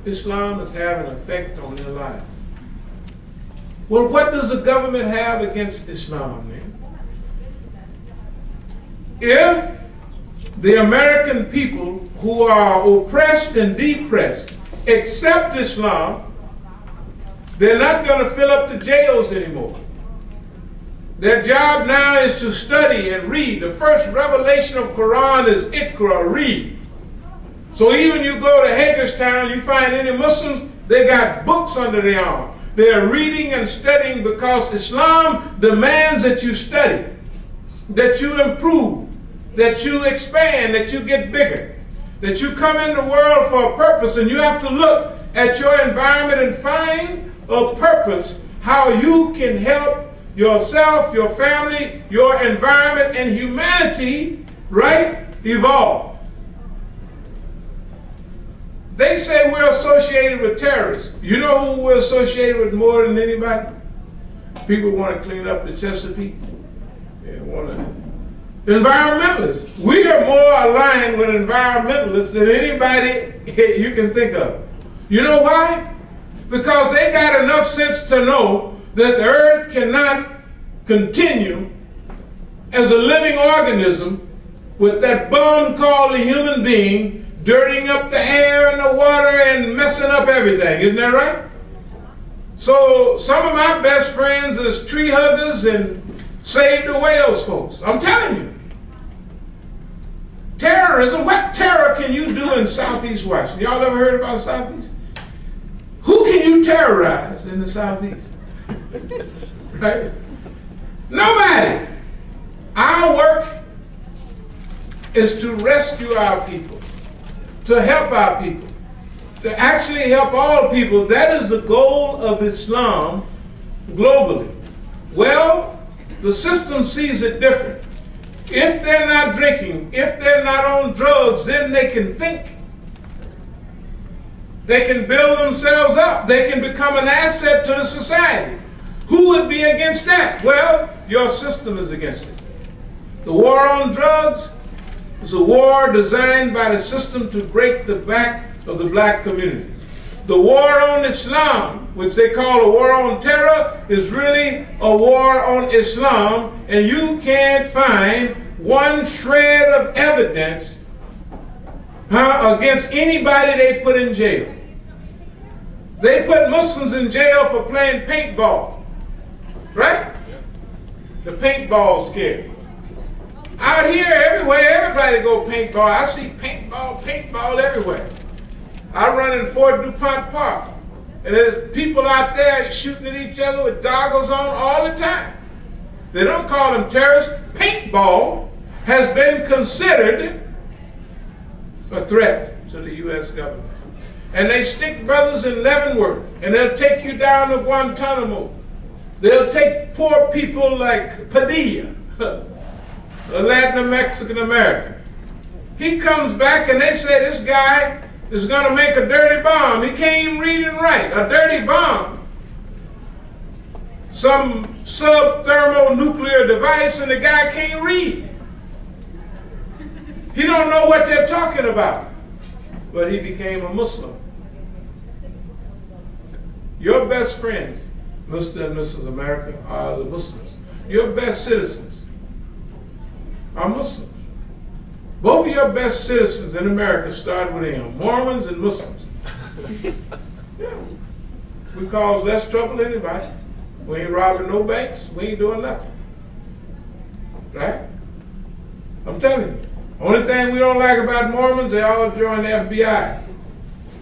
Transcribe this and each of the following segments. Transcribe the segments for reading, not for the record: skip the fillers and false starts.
Islam is having an effect on their lives. Well, what does the government have against Islam, man? If the American people who are oppressed and depressed accept Islam, they're not going to fill up the jails anymore. Their job now is to study and read. The first revelation of Quran is Iqra, read. So even you go to Hagerstown, you find any Muslims, they got books under their arm. They're reading and studying because Islam demands that you study, that you improve, that you expand, that you get bigger, that you come in the world for a purpose, and you have to look at your environment and find a purpose, how you can help yourself, your family, your environment, and humanity, right, evolve. They say we're associated with terrorists. You know who we're associated with more than anybody? People want to clean up the Chesapeake. They want to. Environmentalists. We are more aligned with environmentalists than anybody you can think of. You know why? Because they got enough sense to know that the earth cannot continue as a living organism with that bum called the human being dirtying up the air and the water and messing up everything. Isn't that right? So some of my best friends is tree huggers and save the whales folks. I'm telling you. Terrorism, what terror can you do in Southeast Washington? Y'all ever heard about Southeast? Who can you terrorize in the Southeast? Right? Nobody. Our work is to rescue our people, to help our people, to actually help all people. That is the goal of Islam globally. Well, the system sees it different. If they're not drinking, if they're not on drugs, then they can think. They can build themselves up. They can become an asset to the society. Who would be against that? Well, your system is against it. The war on drugs is a war designed by the system to break the back of the black community. The war on Islam, which they call a war on terror, is really a war on Islam, and you can't find one shred of evidence against anybody they put in jail. They put Muslims in jail for playing paintball, right? The paintball scare. Out here, everywhere, everybody go paintball. I see paintball everywhere. I run in Fort DuPont Park, and there's people out there shooting at each other with goggles on all the time. They don't call them terrorists. Paintball has been considered a threat to the U.S. government. And they stick brothers in Leavenworth, and they'll take you down to Guantanamo. They'll take poor people like Padilla, a Latin Mexican American. He comes back and they say this guy is going to make a dirty bomb. He can't even read and write. A dirty bomb. Some sub-thermonuclear device, and the guy can't read. He don't know what they're talking about. But he became a Muslim. Your best friends, Mr. and Mrs. America, are the Muslims. Your best citizens are Muslims. Both of your best citizens in America start with M, Mormons and Muslims. Yeah. We cause less trouble than anybody. We ain't robbing no banks. We ain't doing nothing. Right? I'm telling you. Only thing we don't like about Mormons, they all join the FBI.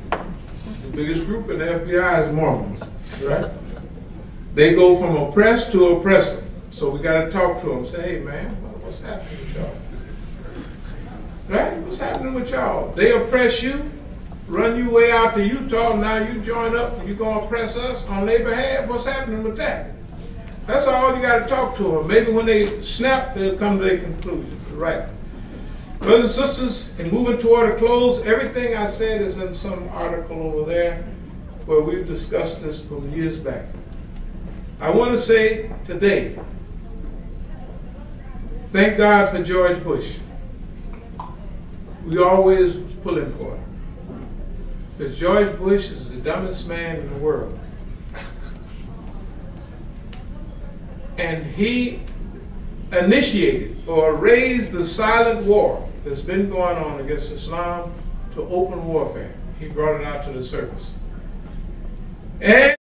The biggest group in the FBI is Mormons. Right? They go from oppressed to oppressor. So we got to talk to them. Say, hey man, what's happening with y'all? Right? What's happening with y'all? They oppress you, run you way out to Utah, now you join up and you're going to oppress us on their behalf? What's happening with that? That's all you got to talk to them. Maybe when they snap, they'll come to their conclusion. Right? Brothers and sisters, in moving toward a close, everything I said is in some article over there where we've discussed this from years back. I want to say today, thank God for George Bush. We always pulling for it. Because George Bush is the dumbest man in the world. And he initiated or raised the silent war that's been going on against Islam to open warfare. He brought it out to the surface. And